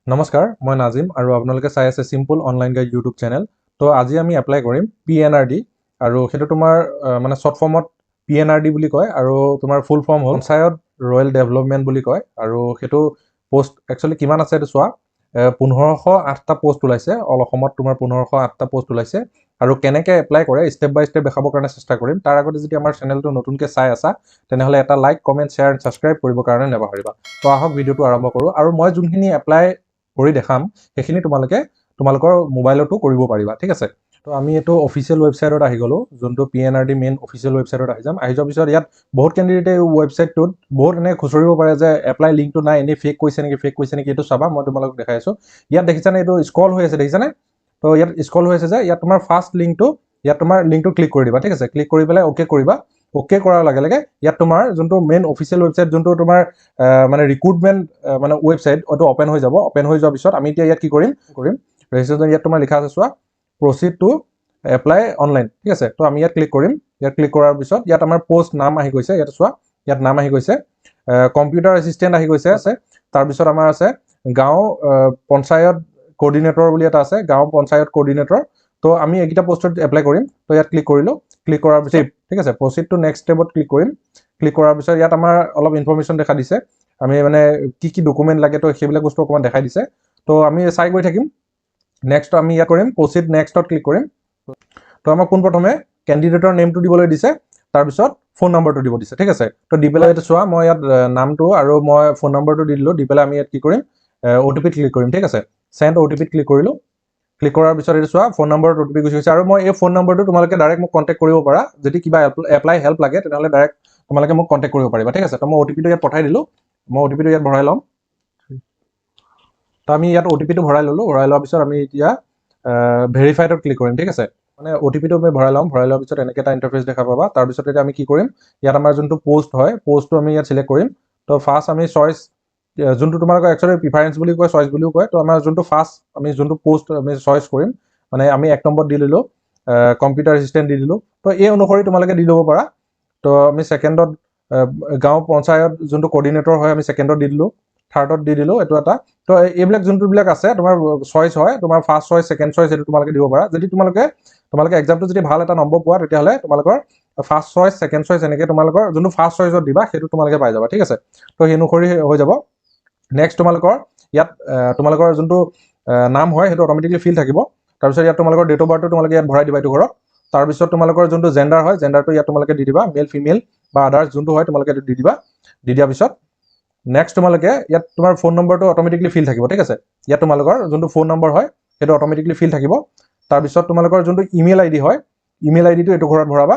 নমস্কাৰ, মই নাজিম আৰু আপোনালোকে চাই আছে simple online guide YouTube channel. তো আজি আমি এপ্লাই কৰিম PNRD আৰু সেইটো তোমাৰ মানে শ্বৰ্ট ফৰ্মত PNRD বুলি কয় আৰু তোমাৰ ফুল ফৰ্ম হ'ল পঞ্চায়ত ৰয়েল ডেভেলপমেণ্ট বুলি কয়। আৰু সেইটো পোষ্ট একচুৱেলি কিমান আছে এইটো চোৱা, 1508টা পোষ্ট ওলাইছে। অল অসমত তোমাৰ 1508টা পোষ্ট ওলাইছে আৰু কেনেকৈ এপ্লাই কৰে ষ্টেপ বাই ষ্টেপ দেখাবৰ কাৰণে চেষ্টা কৰিম। তাৰ আগতে যদি আমাৰ চেনেলটো নতুনকৈ চাই আছা তেনেহ'লে এটা লাইক, কমেণ্ট, শ্বেয়াৰ, ছাবস্ক্ৰাইব কৰিবৰ কাৰণে নাপাহৰিবা। তো আহক ভিডিঅ'টো আৰম্ভ কৰোঁ আৰু মই যোনখিনি এপ্লাই কৰি দেখাম সেইখিনি তোমালোকৰ মোবাইলতো কৰিব পাৰিবা, ঠিক আছে। তো আমি এইটো অফিচিয়েল ৱেবছাইটত আহি গ'লোঁ, যোনটো PNRD মেইন অফিচিয়েল ৱেবছাইটত আহি যাম। আহি যোৱাৰ পিছত ইয়াত বহুত কেণ্ডিডেটে ৱেবছাইটটোত বহুত এনেকৈ খুচৰিব পাৰে যে এপ্লাই লিংকটো নাই, এনেই ফেক কৈছে নেকি এইটো চাবা। মই তোমালোকক দেখাই আছোঁ। ইয়াত দেখিছানে, এইটো স্ক্ৰল হৈ আছে, দেখিছানে? তো ইয়াত স্ক্ৰল হৈ আছে যে ইয়াত তোমাৰ ফাৰ্ষ্ট লিংকটো, ইয়াত তোমাৰ লিংকটো ক্লিক কৰি দিবা, ঠিক আছে। ক্লিক কৰি পেলাই অ'কে কৰিবা। অ'কে কৰাৰ লগে লগে ইয়াত তোমাৰ যোনটো মেইন অফিচিয়েল ৱেবছাইট, যোনটো তোমাৰ মানে ৰিক্ৰুটমেণ্ট মানে ৱেবছাইট, এইটো অ'পেন হৈ যাব। অ'পেন হৈ যোৱাৰ পিছত আমি এতিয়া ইয়াত কি কৰিম ৰেজিষ্ট্ৰেশ্যন। ইয়াত তোমাৰ লিখা আছে চোৱা, প্ৰচিড টু এপ্লাই অনলাইন, ঠিক আছে। তো আমি ইয়াত ক্লিক কৰিম। ইয়াত ক্লিক কৰাৰ পিছত ইয়াত আমাৰ পোষ্ট নাম আহি গৈছে, ইয়াত চোৱা, ইয়াত নাম আহি গৈছে, কম্পিউটাৰ এছিষ্টেণ্ট আহি গৈছে আছে। তাৰপিছত আমাৰ আছে গাঁও পঞ্চায়ত কোঅৰ্ডিনেটৰ বুলি এটা আছে, গাঁও পঞ্চায়ত কোঅৰ্ডিনেটৰ। তো আমি এইকেইটা পোষ্টত এপ্লাই কৰিম। তো ইয়াত ক্লিক কৰিলোঁ। ক্লিক কৰাৰ পিছত ঠিক আছে, প্ৰচিড টু নেক্সট ষ্টেপত ক্লিক কৰিম। ক্লিক কৰাৰ পিছত ইয়াত আমাৰ অলপ ইনফৰ্মেশ্যন দেখা দিছে, আমি মানে কি ডকুমেণ্ট লাগে, তো সেইবিলাক বস্তু অকণমান দেখাই দিছে। তো আমি চাই গৈ থাকিম। নেক্সট আমি ইয়াত কৰিম প্ৰচিড নেক্সটত ক্লিক কৰিম। তো আমাক পোনপ্ৰথমে কেণ্ডিডেটৰ নেমটো দিবলৈ দিছে, তাৰপিছত ফোন নম্বৰটো দিব দিছে, ঠিক আছে। তো দি পেলাই এইটো চোৱা, মই ইয়াত নামটো আৰু মই ফোন নম্বৰটো দি দিলোঁ। দি পেলাই আমি ইয়াত কি কৰিম, OTP ক্লিক কৰিম, ঠিক আছে। চেণ্ড OTP ক্লিক কৰিলোঁ। ক্লিক কৰাৰ পিছত এইটো চোৱা, ফোন নম্বৰত OTP গুচি গৈছে। আৰু মই এই ফোন নম্বৰটো তোমালোকে ডাইৰেক্ট মোক কণ্টেক্ট কৰিব পাৰা। যদি কিবা এপ্লাই হেল্প লাগে তেনেহ'লে ডাইৰেক্ট তোমালোকে মোক কণ্টেক্ট কৰিব পাৰিবা, ঠিক আছে। তো মই OTPটো ইয়াত পঠাই দিলোঁ। মই OTPটো ইয়াত ভৰাই ল'ম। তো আমি ইয়াত OTPটো ভৰাই ল'লোঁ। ভৰাই লোৱাৰ পিছত আমি এতিয়া ভেৰিফাইডত ক্লিক কৰিম, ঠিক আছে। মানে OTPটো আমি ভৰাই ল'ম। ভৰাই লোৱাৰ পিছত এনেকৈ এটা ইণ্টাৰফেচ দেখা পাবা। তাৰপিছত এতিয়া আমি কি কৰিম, ইয়াত আমাৰ যোনটো পোষ্ট হয়, পোষ্টটো আমি ইয়াত চিলেক্ট কৰিম। তো ফাৰ্ষ্ট আমি চইচ, যোনটো তোমালোকৰ একচুৱেলি প্ৰিফাৰেঞ্চ বুলি কয়, চইচ বুলিও কয়। তো আমাৰ যোনটো ফাৰ্ষ্ট আমি যোনটো পোষ্ট আমি চইচ কৰিম, মানে আমি 1 নম্বৰত দি দিলোঁ কম্পিউটাৰ এছিষ্টেণ্ট দি দিলোঁ। তো এই অনুসৰি তোমালোকে দি ল'ব পাৰা। তো আমি ছেকেণ্ডত গাঁও পঞ্চায়ত যোনটো কোঅৰ্ডিনেটৰ হয় আমি ছেকেণ্ডত দি দিলোঁ। থাৰ্ডত দি দিলোঁ এইটো এটা। তো এইবিলাক যোনটোবিলাক আছে তোমাৰ চইচ হয়, তোমাৰ ফাৰ্ষ্ট চইচ, ছেকেণ্ড চইচ, এইটো তোমালোকে দিব পাৰা। যদি তোমালোকে এক্সামটো যদি ভাল এটা নম্বৰ পোৱা তেতিয়াহ'লে তোমালোকৰ ফাৰ্ষ্ট চইচ, ছেকেণ্ড চইচ, এনেকৈ তোমালোকৰ যোনটো ফাৰ্ষ্ট চইচত দিবা সেইটো তোমালোকে পাই যাবা, ঠিক আছে। তো সেই অনুসৰি হৈ যাব। নেক্সট তোমালোকৰ ইয়াত তোমালোকৰ যোনটো নাম হয় সেইটো অট'মেটিকলি ফিল থাকিব। তাৰপিছত ইয়াত তোমালোকৰ ডেট অফ বাৰ্থটো তোমালোকে ইয়াত ভৰাই দিবা এইটো ঘৰত। তাৰপিছত তোমালোকৰ যোনটো জেণ্ডাৰ হয়, জেণ্ডাৰটো ইয়াত তোমালোকে দি দিবা, মেল ফিমেল বা আদাৰ্ছ যোনটো হয় তোমালোকে এইটো দি দিবা। দি দিয়াৰ পিছত নেক্সট তোমালোকে ইয়াত তোমাৰ ফোন নম্বৰটো অট'মেটিকলি ফিল থাকিব, ঠিক আছে। ইয়াত তোমালোকৰ যোনটো ফোন নম্বৰ হয় সেইটো অট'মেটিকলি ফিল থাকিব। তাৰপিছত তোমালোকৰ যোনটো ইমেইল ID হয়, ইমেইল IDটো এইটো ঘৰত ভৰাবা।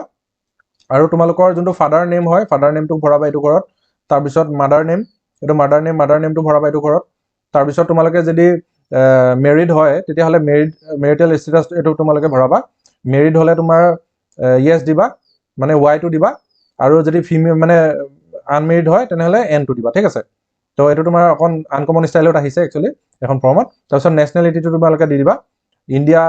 আৰু তোমালোকৰ যোনটো ফাদাৰ নেম হয়, ফাদাৰ নেমটো ভৰাবা এইটো ঘৰত। তাৰপিছত মাদাৰ নেম, এইটো মাদাৰ নেমটো ভৰাবা এইটো ঘৰত। তাৰপিছত তোমালোকে যদি মেৰিড হয় তেতিয়াহ'লে মেৰিটেল ষ্টেটাছ এইটো তোমালোকে ভৰাবা। মেৰিড হ'লে তোমাৰ য়েছ দিবা, মানে ৱাইটো দিবা। আৰু যদি ফিমেল মানে আনমেৰিড হয় তেনেহ'লে এনটো দিবা, ঠিক আছে। তো এইটো তোমাৰ অকণ আনকমন ষ্টাইলত আহিছে একচুৱেলি এখন ফৰ্মত। তাৰপিছত নেশ্যনেলিটিটো তোমালোকে দি দিবা, ইণ্ডিয়া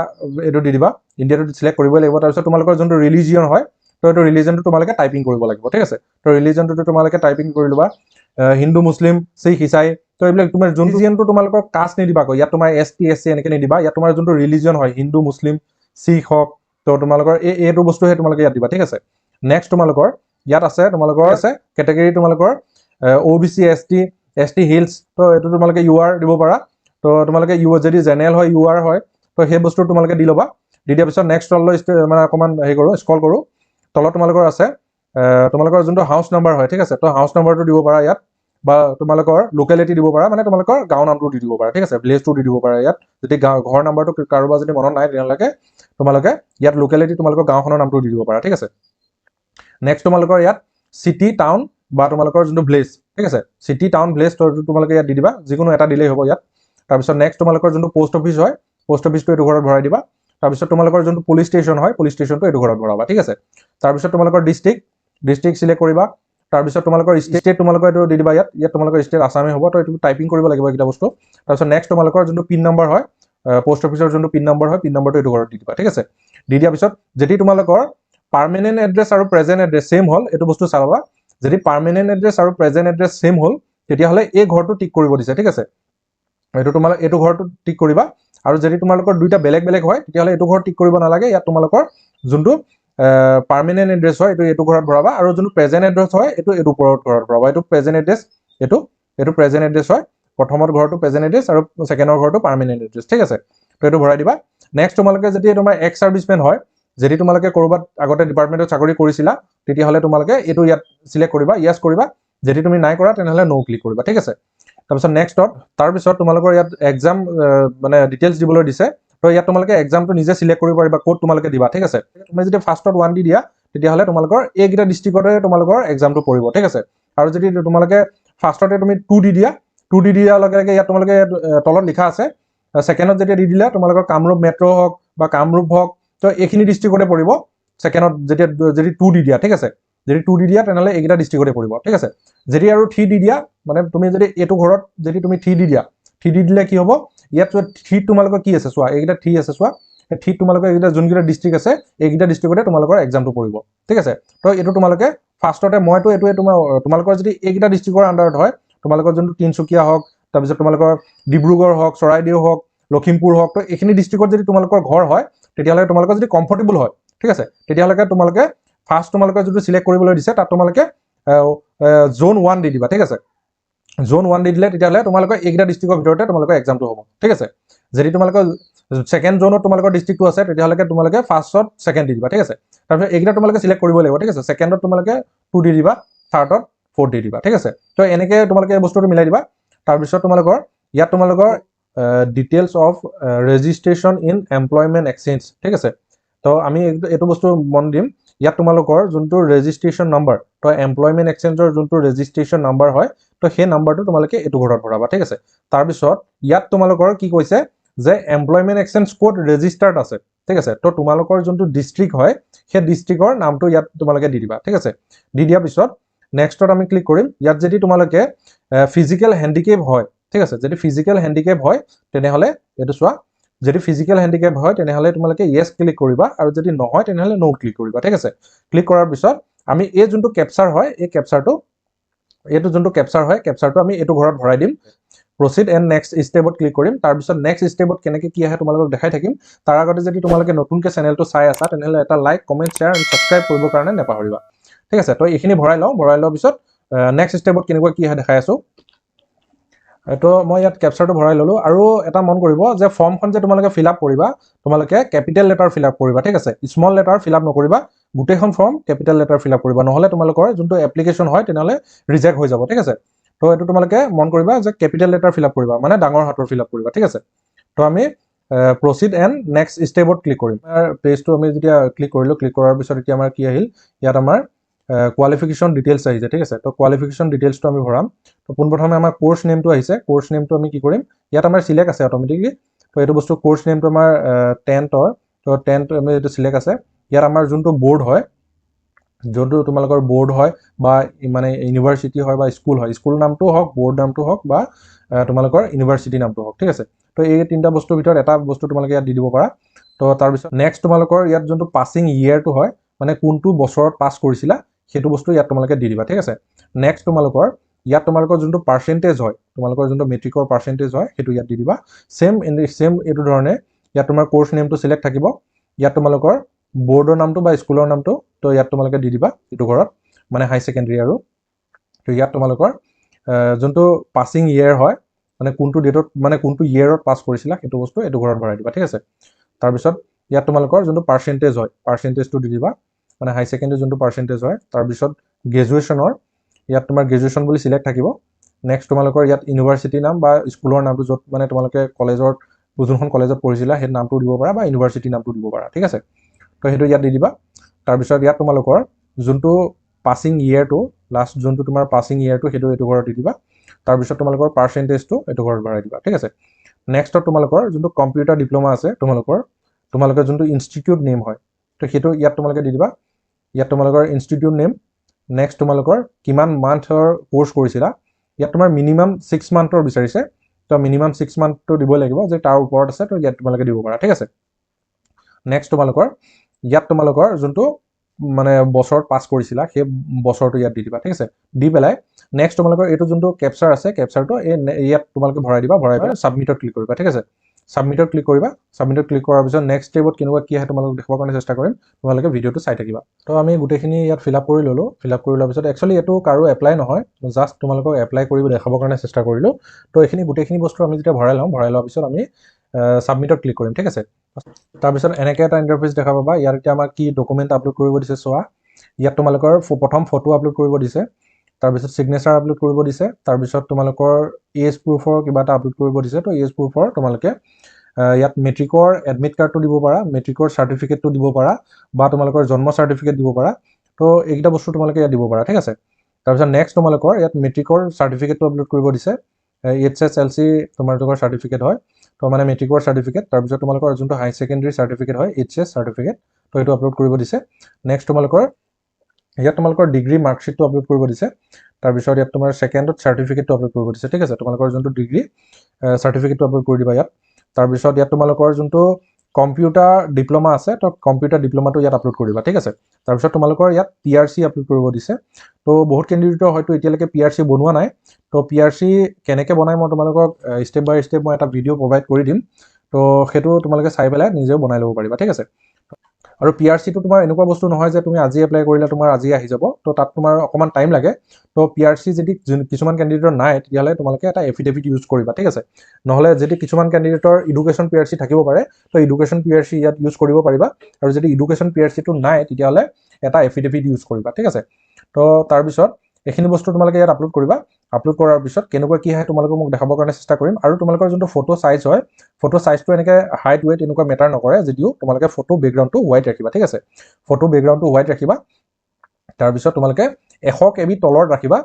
এইটো দি দিবা, ইণ্ডিয়াটো চিলেক্ট কৰিবই লাগিব। তাৰপিছত তোমালোকৰ যোনটো ৰিলিজিয়ন হয়, তো এইটো ৰিলিজনটো তোমালোকে টাইপিং কৰিব লাগিব, ঠিক আছে। তো ৰিলিজনটো তোমালোকে টাইপিং কৰি ল'বা, হিন্দু, মুছলিম, শিখ, ইছাই। তো এইবিলাক তোমাৰ যোনটো ৰিলিজিয়নটো তোমালোকৰ কাষ্ট নিদিবা আকৌ, ইয়াত তোমাৰ ST SC এনেকৈ নিদিবা। ইয়াত তোমাৰ যোনটো ৰিলিজিয়ন হয়, হিন্দু, মুছলিম, শিখ হওক, তো তোমালোকৰ এইটো বস্তুহে তোমালোকে ইয়াত দিবা, ঠিক আছে। নেক্সট তোমালোকৰ ইয়াত আছে কেটেগৰী তোমালোকৰ OBC ST হিলছ, তো এইটো তোমালোকে UR দিব পাৰা। তো তোমালোকে যদি জেনেৰেল হয় UR হয়, তো সেই বস্তু তোমালোকে দি ল'বা। দি দিয়াৰ পিছত নেক্সট তললৈ মানে অকণমান হেৰি কৰোঁ, স্ক্ৰল কৰোঁ। তলত তোমালোকৰ আছে তোমালোকৰ যোনটো হাউচ নাম্বাৰ হয়, ঠিক আছে। তো হাউচ নাম্বাৰটো দিব পাৰা ইয়াত, বা তোমালোকৰ লোকেলিটি দিব পাৰা, মানে তোমালোকৰ গাঁও নামটো দি দিব পাৰা, ঠিক আছে। ভিলেজটো দি দিব পাৰা ইয়াত। যদি ঘৰ নাম্বাৰটো কাৰোবাৰ যদি মনত নাই তেনেহ'লে তোমালোকে ইয়াত লোকেলিটি তোমালোকৰ গাঁওখনৰ নামটো দি দিব পাৰা, ঠিক আছে। নেক্সট তোমালোকৰ ইয়াত চিটি, টাউন বা তোমালোকৰ যোনটো ভিলেজ, ঠিক আছে। চিটি, টাউন, ভিলেজ তোমালোকে ইয়াত দি দিবা, যিকোনো এটা দিলেই হ'ব ইয়াত। তাৰপিছত নেক্সট তোমালোকৰ যোনটো পোষ্ট অফিচ হয়, পোষ্ট অফিচটো এইটো ঘৰত ভৰাই দিবা। তাৰপিছত তোমালোকৰ যোনটো পুলিচ ষ্টেচন হয়, পুলিচ ষ্টেচনটো এইটো ঘৰত ভৰাবা, ঠিক আছে। তাৰপিছত তোমালোকৰ ডিষ্ট্ৰিক্ট চিলেক্ট কৰিবা। তাৰপিছত তোমালোকৰ ষ্টেট তোমালোকৰ এইটো দি দিবা ইয়াত তোমালোকৰ ষ্টেট আছামেই হ'ব। তো এইটো টাইপিং কৰিব লাগিব এইকেইটা বস্তু। তাৰপিছত নেক্সট তোমালোকৰ যোনটো পিন নম্বৰ হয়, পোষ্ট অফিচৰ যোনটো পিন নম্বৰ হয়, পিন নম্বৰটো এইটো ঘৰত দি দিবা, ঠিক আছে। দি দিয়াৰ পিছত যদি তোমালোকৰ পাৰ্মানেণ্ট এড্ৰেছ আৰু প্ৰেজেণ্ট এড্ৰেছ ছেম হ'ল, এইটো বস্তু চাবা। যদি পাৰ্মানেণ্ট এড্ৰেছ আৰু প্ৰেজেণ্ট এড্ৰেছ ছেম হ'ল তেতিয়াহ'লে এই ঘৰটো টিক কৰিব দিছে, ঠিক আছে। এইটো তোমালোক এইটো ঘৰটো টিক কৰিবা আৰু যদি তোমালোকৰ দুইটা বেলেগ বেলেগ হয় তেতিয়াহ'লে এইটো ঘৰ টিক কৰিব নালাগে ইয়াত তোমালোকৰ যোনটো পাৰ্মানেণ্ট এড্ৰেছ হয় এইটো ঘৰত ভৰাবা আৰু যোনটো প্ৰেজেণ্ট এড্ৰেছ হয় এইটো ঘৰত ভৰাবা এইটো প্ৰেজেণ্ট এড্ৰেছ এইটো প্ৰেজেণ্ট এড্ৰেছ হয় প্ৰথমৰ ঘৰটো প্ৰেজেণ্ট এড্ৰেছ আৰু ছেকেণ্ডৰ ঘৰটো পাৰ্মানেণ্ট এড্ৰেছ ঠিক আছে তো এইটো ভৰাই দিবা নেক্সট তোমালোকে যদি তোমাৰ এক্স সাৰ্ভিসমেন হয় যদি তোমালোকে কৰবাত আগতে ডিপাৰ্টমেণ্টত চাকৰি কৰিছিলা তেতিয়াহ'লে তোমালোকে এইটো ইয়াত সিলেক্ট কৰিবা ইয়েছ কৰিবা যদি তুমি নাই কৰা তেনেহ'লে নো ক্লিক কৰিবা ঠিক আছে তাৰপিছত নেক্সটত তাৰপিছত তোমালোকৰ ইয়াত এক্সাম মানে ডিটেইলছ দিবলৈ দিছে তো ইয়াত তোমালোকে এক্সামটো নিজে সিলেক্ট কৰিব পাৰিবা ক'ত তোমালোকে দিবা ঠিক আছে তুমি যদি ফাৰ্ষ্টত 1 দি দিয়া তেতিয়াহ'লে তোমালোকৰ এইকেইটা ডিষ্ট্ৰিক্টতে তোমালোকৰ এক্সামটো পৰিব ঠিক আছে আৰু যদি তোমালোকে ফাৰ্ষ্টতে তুমি 2 দি দিয়া 2 দি দিয়াৰ লগে লগে ইয়াত তোমালোকে তলত লিখা আছে সেকেণ্ডত যেতিয়া দি দিলা তোমালোকৰ কামৰূপ মেট্ৰ' হওক বা কামৰূপ হওক তো এইখিনি ডিষ্ট্ৰিক্টতে পৰিব সেকেণ্ডত যেতিয়া যদি 2 দি দিয়া ঠিক আছে যদি 2 দি দিয়া তেনেহ'লে এইকেইটা ডিষ্ট্ৰিক্টতে পৰিব ঠিক আছে যদি আৰু 3 দি দিয়া মানে তুমি যদি এইটো ঘৰত যদি তুমি 3 দি দিয়া 3 দি দিলে কি হ'ব ইয়াত 3 তোমালোকৰ কি আছে চোৱা এইকেইটা 3 আছে চোৱা এই 3 তোমালোকৰ এইকেইটা যোনকেইটা ডিষ্ট্ৰিক্ট আছে এইকেইটা ডিষ্ট্ৰিক্টতে তোমালোকৰ এক্সামটো পৰিব ঠিক আছে তো এইটো তোমালোকে ফাৰ্ষ্টতে মইতো এইটোৱে তোমালোকৰ যদি এইকেইটা ডিষ্ট্ৰিক্টৰ আণ্ডাৰত হয় তোমালোকৰ যোনটো তিনচুকীয়া হওক তাৰপিছত তোমালোকৰ ডিব্ৰুগড় হওক চৰাইদেউ হওক লখিমপুৰ হওক তো এইখিনি ডিষ্ট্ৰিক্টত যদি তোমালোকৰ ঘৰ হয় তেতিয়াহ'লে তোমালোকৰ যদি কমফৰ্টেবল হয় ঠিক আছে তেতিয়াহ'লে তোমালোকে ফাৰ্ষ্ট তোমালোকে যদি সিলেক্ট কৰিবলৈ দিছে তাত তোমালোকে জোন 1 দি দিবা ঠিক আছে জোন 1 দি দিলে তেতিয়াহ'লে তোমালোকৰ এইকেইটা ডিষ্ট্ৰিক্টৰ ভিতৰতে তোমালোকৰ এক্সামটো হ'ব ঠিক আছে যদি তোমালোকৰ সেকেন্ড জোনত তোমালোকৰ ডিষ্ট্ৰিক্টটো আছে তেতিয়াহ'লে তোমালোকে ফাৰ্ষ্টত সেকেন্ড দি দিবা ঠিক আছে তাৰপিছত এইকেইটা তোমালোকে সিলেক্ট কৰিব লাগিব ঠিক আছে সেকেন্ডত তোমালোকে 2 দি দিবা থাৰ্ডত 4 দি দিবা ঠিক আছে তো এনেকৈ তোমালোকে এই বস্তুটো মিলাই দিবা তাৰপিছত তোমালোকৰ ইয়াত তোমালোকৰ details of registration in employment exchange ঠিক আছে তো আমি এইটো বস্তু মন দিম ইয়াত তোমালোকৰ যোনটো ৰেজিষ্ট্ৰেশ্যন নম্বৰ তো এমপ্লয়মেণ্ট এক্সচেঞ্জৰ যোনটো ৰেজিষ্ট্ৰেশ্যন নম্বৰ হয় তো সেই নম্বৰটো তোমালোকে এইটো ঘৰত ভৰাবা ঠিক আছে তাৰপিছত ইয়াত তোমালোকৰ কি কৈছে যে এমপ্লয়মেণ্ট এক্সচেঞ্জ ক'ত ৰেজিষ্টাৰ্ড আছে ঠিক আছে তো তোমালোকৰ যোনটো ডিষ্ট্ৰিক্ট হয় সেই ডিষ্ট্ৰিক্টৰ নামটো ইয়াত তোমালোকে দি দিবা ঠিক আছে দি দিয়াৰ পিছত নেক্সটত আমি ক্লিক কৰিম ইয়াত যদি তোমালোকে ফিজিক্যাল হ্যান্ডিক্যাপ হয় ঠিক আছে যদি ফিজিক্যাল হ্যান্ডিক্যাপ হয় তেনেহ'লে এইটো চোৱা যদি ফিজিক্যাল হ্যান্ডিক্যাপ হয় তেনেহ'লে তোমালোকে ইয়েস ক্লিক কৰিবা আৰু যদি নহয় তেনেহ'লে নো ক্লিক কৰিবা ঠিক আছে ক্লিক কৰাৰ পিছত আমি এই যোনটো ক্যাপচাৰ হয় এই ক্যাপচাৰটো এইটো যোনটো ক্যাপচাৰ হয় ক্যাপচাৰটো আমি এইটো ঘৰত ভৰাই দিম proceed and next step click কৰিম তাৰপিছত next step কেনেকৈ কি আহে তোমালোকক দেখাই থাকিম তাৰ আগতে যদি তোমালোকে নতুনকৈ চেনেলটো চাই আছা তেনেহ'লে এটা লাইক কমেন্ট শ্বেয়াৰ আৰু সাবস্ক্ৰাইব কৰিবৰ কাৰণে নাপাহৰিবা ঠিক আছে তো এইখিনি ভৰাই লোৱাৰ পিছত নেক্সট ষ্টেপত কেনেকুৱা কি আহে দেখাই আছো তো মই ইয়াত ক্যাপচাৰটো ভৰাই ললো আৰু এটা মন কৰিব যে ফৰ্মখন যে তোমালোকে ফিল আপ কৰিবা তোমালোকে কেপিটেল লেটাৰ ফিল আপ কৰিবা ঠিক আছে স্মল লেটাৰ ফিল আপ নকৰিবা গোটেইখন form capital letter fill up কৰিবা নহ'লে তোমালোকৰ যোনটো এপ্লিকেশ্যন হয় তেনেহ'লে ৰিজেক্ট হৈ যাব ঠিক আছে তো এইটো তোমালোকে মন কৰিবা যে কেপিটেল লেটাৰ ফিল আপ কৰিবা মানে ডাঙৰ হাতৰ ফিল আপ কৰিবা ঠিক আছে তো আমি proceed and next step click কৰিম পেজটো আমি যেতিয়া ক্লিক কৰিলো ক্লিক কৰাৰ পিছত এতিয়া আমাৰ কি আহিল ইয়াত আমাৰ কোৱালিফিকেশ্যন ডিটেইলছ আহিছে ঠিক আছে তো কোৱালিফিকেশ্যন ডিটেইলছটো আমি ভৰাম তো পোনপ্ৰথমে আমাৰ কোৰ্ছ নেমটো আহিছে কোৰ্ছ নেমটো আমি কি কৰিম ইয়াত আমাৰ সিলেক্ট আছে অটোমেটিকলি তো এইটো বস্তু কোৰ্ছ নেমটো আমাৰ 10ৰ তো 10টো আমি এইটো সিলেক্ট আছে ইয়াত আমাৰ যোনটো বোৰ্ড হয় যোনটো তোমালোকৰ বোৰ্ড হয় বা মানে ইউনিভাৰ্চিটি হয় বা স্কুল হয় স্কুল নামটো হওক বোৰ্ড নামটো হওক বা তোমালোকৰ ইউনিভাৰ্চিটি নামটো হওক ঠিক আছে তো এই তিনিটা বস্তুৰ ভিতৰত এটা বস্তু তোমালোকে ইয়াত দি দিব পাৰা তো তাৰপিছত নেক্সট তোমালোকৰ ইয়াত যোনটো পাছিং ইয়েৰটো হয় মানে কোনটো বছৰত পাছ কৰিছিলা সেইটো বস্তু ইয়াত তোমালোকে দি দিবা ঠিক আছে নেক্সট তোমালোকৰ ইয়াত তোমালোকৰ যোনটো পাৰ্চেন্টেজ হয় তোমালোকৰ যোনটো মেট্ৰিকৰ পাৰ্চেন্টেজ হয় সেইটো ইয়াত দি দিবা সেম এইটো ধৰণে ইয়াত তোমাৰ কোৰ্ছ নেমটো সিলেক্ট থাকিব ইয়াত তোমালোকৰ বোৰ্ডৰ নামটো বা স্কুলৰ নামটো তো ইয়াত তোমালোকে দি দিবা এইটো ঘৰত মানে হাই সেকেন্ডাৰী আৰু তো ইয়াত তোমালোকৰ যোনটো পাছিং ইয়েৰ হয় মানে কোনটো ডেটত মানে কোনটো ইয়েৰত পাছ কৰিছিলা সেইটো বস্তু এইটো ঘৰত ভৰাই দিবা ঠিক আছে তাৰপিছত ইয়াত তোমালোকৰ যোনটো পাৰ্চেন্টেজ হয় পাৰ্চেন্টেজটো দি দিবা মানে হাই সেকেন্ডাৰী যোনটো পাৰ্চেন্টেজ হয় তাৰপিছত গ্ৰেজুৱেশ্যনৰ ইয়াত তোমাৰ গ্ৰেজুৱেশ্যন বুলি সিলেক্ট থাকিব নেক্সট তোমালোকৰ ইয়াত ইউনিভাৰ্চিটি নাম বা স্কুলৰ নামটো য'ত মানে তোমালোকে কলেজত যোনখন কলেজত পঢ়িছিলা সেই নামটো দিব পাৰা বা ইউনিভাৰ্চিটি নামটো দিব পাৰা ঠিক আছে তো সেইটো ইয়াত দি দিবা তাৰপিছত ইয়াত তোমালোকৰ যোনটো পাছিং ইয়েৰটো লাষ্ট যোনটো তোমাৰ পাছিং ইয়েৰটো সেইটো এইটো ঘৰত দি দিবা তাৰপিছত তোমালোকৰ পাৰ্চেন্টেজটো এইটো ঘৰত ভৰাই দিবা ঠিক আছে নেক্সটত তোমালোকৰ যোনটো কম্পিউটাৰ ডিপ্ল'মা আছে তোমালোকৰ যোনটো ইনষ্টিটিউট নেম হয় তো সেইটো ইয়াত তোমালোকে দি দিবা ইয়াত তোমালোকৰ ইনষ্টিটিউট নেম নেক্সট তোমালোকৰ কিমান মান্থৰ কোৰ্ছ কৰিছিলা ইয়াত তোমাৰ মিনিমাম 6 মান্থৰ বিচাৰিছে তো মিনিমাম 6 মান্থটো দিব লাগিব যে তাৰ ওপৰত আছে তো ইয়াত তোমালোকে দিব পাৰা ঠিক আছে নেক্সট তোমালোকৰ ইয়াত তোমালোকৰ যোনটো মানে বছৰত পাছ কৰিছিলা সেই বছৰটো ইয়াত দি দিবা ঠিক আছে দি পেলাই নেক্সট তোমালোকৰ এইটো যোনটো কেপচাৰ আছে কেপচাৰটো ইয়াত তোমালোকে ভৰাই দিবা ভৰাই পেলাই সাবমিটত ক্লিক কৰিবা ঠিক আছে সাবমিটত ক্লিক কৰিবা সাবমিটত ক্লিক কৰাৰ পিছত নেক্সট ষ্টেপত কেনেকুৱা কি আহে তোমালোকক দেখাবৰ কাৰণে চেষ্টা কৰিম তোমালোকে ভিডিঅ'টো চাই থাকিবা তো আমি গোটেইখিনি ইয়াত ফিল আপ কৰি ল'লোঁ ফিল আপ কৰি লোৱাৰ পিছত একচুৱেলি এইটো কাৰো এপ্লাই নহয় জাষ্ট তোমালোকক এপ্লাই কৰিব দেখাবৰ কাৰণে চেষ্টা কৰিলোঁ তো এইখিনি গোটেইখিনি বস্তু আমি যেতিয়া ভৰাই লোৱাৰ পিছত আমি সাবমিটত ক্লিক কৰিম ঠিক আছে তাৰপিছত এনেকৈ এটা ইণ্টাৰফেচ দেখা পাবা ইয়াত এতিয়া আমাক কি ডকুমেণ্ট আপলোড কৰিব দিছে চোৱা ইয়াত তোমালোকৰ প্ৰথম ফটো আপলোড কৰিব দিছে তাৰপিছত সিগনেচাৰ আপলোড কৰিব দিছে তাৰপিছত তোমালোকৰ এজ প্ৰুফৰ কিবা এটা আপলোড কৰিব দিছে তো এজ প্ৰুফৰ তোমালোকে ইয়াত মেট্ৰিকৰ এডমিট কাৰ্ডটো দিব পাৰা মেট্ৰিকৰ চাৰ্টিফিকেটটো দিব পাৰা বা তোমালোকৰ জন্ম চাৰ্টিফিকেট দিব পাৰা তো এইকেইটা বস্তু তোমালোকে ইয়াত দিব পাৰা ঠিক আছে তাৰপিছত নেক্সট তোমালোকৰ ইয়াত মেট্ৰিকৰ চাৰ্টিফিকেটটো আপলোড কৰিব দিছে HSLC তোমালোকৰ চাৰ্টিফিকেট হয় তো মানে মেট্ৰিকৰ চাৰ্টিফিকেট তাৰপিছত তোমালোকৰ যোনটো হাই ছেকেণ্ডেৰী চাৰ্টিফিকেট হয় HS চাৰ্টিফিকেট তো এইটো আপলোড কৰিব দিছে নেক্সট তোমালোকৰ ইয়াত তোমালোকৰ ডিগ্ৰী মাৰ্কশ্বিটটো আপলোড কৰিব দিছে তাৰপিছত ইয়াত তোমাৰ ছেকেণ্ডত চাৰ্টিফিকেটটো আপলোড কৰিব দিছে ঠিক আছে তোমালোকৰ যোনটো ডিগ্ৰী চাৰ্টিফিকেটটো আপলোড কৰি দিবা ইয়াত তাৰপিছত ইয়াত তোমালোকৰ যোনটো কম্পিউটাৰ ডিপ্ল'মা আছে তো কম্পিউটাৰ ডিপ্ল'মাটো ইয়াত আপলোড কৰিবা ঠিক আছে তাৰপিছত তোমালোকৰ ইয়াত PRC আপলোড কৰিব দিছে তো বহুত কেণ্ডিডেটৰ হয়তো এতিয়ালৈকে PRC বনোৱা নাই তো PRC কেনেকৈ বনাই মই তোমালোকক ষ্টেপ বাই ষ্টেপ মই এটা ভিডিঅ' প্ৰভাইড কৰি দিম তো সেইটো তোমালোকে চাই পেলাই নিজেও বনাই ল'ব পাৰিবা ঠিক আছে আৰু PRCটো তোমাৰ এনেকুৱা বস্তু নহয় যে তুমি আজি এপ্লাই কৰিলে তোমাৰ আজি আহি যাব তো তাত তোমাৰ অকণমান টাইম লাগে তো PRC যদি কিছুমান কেণ্ডিডেটৰ নাই তেতিয়াহ'লে তোমালোকে এটা এফিডেভিট ইউজ কৰিবা ঠিক আছে নহ'লে যদি কিছুমান কেণ্ডিডেটৰ এডুকেশ্যন PRC থাকিব পাৰে তো এডুকেশ্যন PRC ইয়াত ইউজ কৰিব পাৰিবা আৰু যদি এডুকেশ্যন PRCটো নাই তেতিয়াহ'লে এটা এফিডেভিট ইউজ কৰিবা ঠিক আছে তো তাৰপিছত এইখিনি বস্তু তোমালোকে ইয়াত আপলোড কৰিবা আপলোড কৰাৰ পিছত কেনেকুৱা কি আহে তোমালোকক মোক দেখাবৰ কাৰণে চেষ্টা কৰিম আৰু তোমালোকৰ যোনটো ফটো চাইজ হয় ফটো চাইজটো এনেকৈ হাইট ৱেইট এনেকুৱা মেটাৰ নকৰে যদিও তোমালোকে ফটো বেকগ্ৰাউণ্ডটো হোৱাইট ৰাখিবা ঠিক আছে ফটো বেকগ্ৰাউণ্ডটো হোৱাইট ৰাখিবা তাৰপিছত তোমালোকে 100 KB তলত ৰাখিবা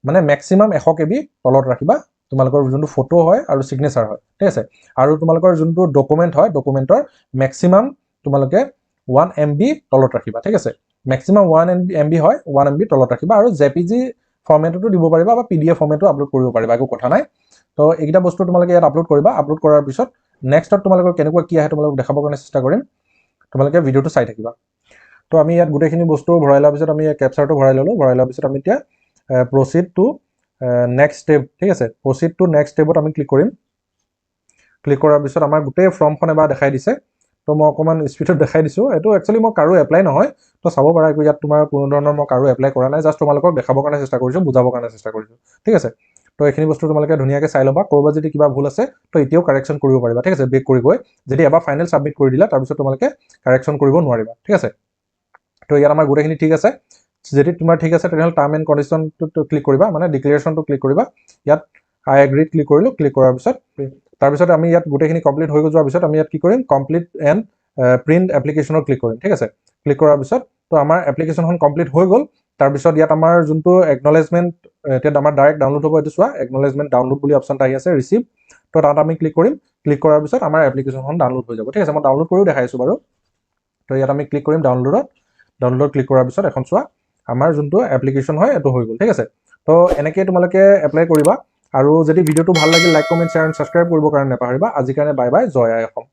মানে মেক্সিমাম 100 KB তলত ৰাখিবা তোমালোকৰ যোনটো ফটো হয় আৰু সিগনেচাৰ হয় ঠিক আছে আৰু তোমালোকৰ যোনটো ডকুমেণ্ট হয় ডকুমেণ্টৰ মেক্সিমাম তোমালোকে 1 MB তলত ৰাখিবা ঠিক আছে মেক্সিমাম 1 MB হয় 1 MB তলত ৰাখিবা আৰু JPG ফৰ্মেটতো দিব পাৰিবা বা PDF ফৰ্মেটো আপলোড কৰিব পাৰিবা একো কথা নাই তো এইকেইটা বস্তু তোমালোকে ইয়াত আপলোড কৰিবা আপলোড কৰাৰ পিছত নেক্সটত তোমালোকৰ কেনেকুৱা কি আহে তোমালোকক দেখাবৰ কাৰণে চেষ্টা কৰিম তোমালোকে ভিডিঅ'টো চাই থাকিবা তো আমি ইয়াত গোটেইখিনি বস্তু ভৰাই লোৱাৰ পিছত আমি কেপচাৰটো ভৰাই ল'লোঁ ভৰাই লোৱাৰ পিছত আমি এতিয়া প্ৰচিড টু নেক্সট ষ্টেপ ঠিক আছে প্ৰচিড টু নেক্সট ষ্টেপত আমি ক্লিক কৰিম ক্লিক কৰাৰ পিছত আমাৰ গোটেই ফৰ্মখন এবাৰ দেখাই দিছে তো মই অকণমান স্পীডত দেখাই দিছোঁ এইটো একচুৱেলি মই কাৰো এপ্লাই নহয় তো চাব পাৰা একো ইয়াত তোমাৰ কোনো ধৰণৰ মই কাৰো এপ্লাই কৰা নাই জাষ্ট তোমালোকক দেখাবৰ কাৰণে চেষ্টা কৰিছোঁ বুজাবৰ কাৰণে চেষ্টা কৰিছোঁ ঠিক আছে তো এইখিনি বস্তু তোমালোকে ধুনীয়াকৈ চাই ল'বা ক'ৰবাত যদি কিবা ভুল আছে তো এতিয়াও কাৰেকশ্যন কৰিব পাৰিবা ঠিক আছে বেক কৰি গৈ যদি এবাৰ ফাইনেল ছাবমিট কৰি দিলা তাৰপিছত তোমালোকে কাৰেকশ্যন কৰিব নোৱাৰিবা ঠিক আছে তো ইয়াত আমাৰ গোটেইখিনি ঠিক আছে যদি তোমাৰ ঠিক আছে তেনেহ'লে টাৰ্ম এণ্ড কণ্ডিশ্যনটো ক্লিক কৰিবা মানে ডিক্লেৰেশ্যনটো ক্লিক কৰিবা ইয়াত আই এগ্ৰিত ক্লিক কৰিলোঁ ক্লিক কৰাৰ পিছত তাৰপিছত আমি ইয়াত গোটেইখিনি কমপ্লিট হৈ যোৱাৰ পিছত আমি ইয়াত কি কৰিম কমপ্লিট এণ্ড প্ৰিণ্ট এপ্লিকেশ্যনত ক্লিক কৰিম ঠিক আছে ক্লিক কৰাৰ পিছত তো আমাৰ এপ্লিকেশ্যনখন কমপ্লিট হৈ গ'ল তাৰপিছত ইয়াত আমাৰ যোনটো একনলেজমেণ্ট এতিয়া আমাৰ ডাইৰেক্ট ডাউনলোড হ'ব এইটো চোৱা একনলেজমেণ্ট ডাউনলোড বুলি অপশ্যন এটা আহি আছে ৰিচিভ তো তাত আমি ক্লিক কৰিম ক্লিক কৰাৰ পিছত আমাৰ এপ্লিকেশ্যনখন ডাউনলোড হৈ যাব ঠিক আছে মই ডাউনলোড কৰিও দেখাইছোঁ বাৰু তো ইয়াত আমি ক্লিক কৰিম ডাউনলোডত ক্লিক কৰাৰ পিছত এখন চোৱা আমাৰ যোনটো এপ্লিকেশ্যন হয় এইটো হৈ গ'ল ঠিক আছে তো এনেকৈ তোমালোকে এপ্লাই কৰিবা আৰু যদি ভিডিঅ'টো ভাল লাগিল like comment share and subscribe কৰিবৰ কাৰণে নাপাহৰিবা আজিৰ কাৰণে বাই বাই জয় আই অসম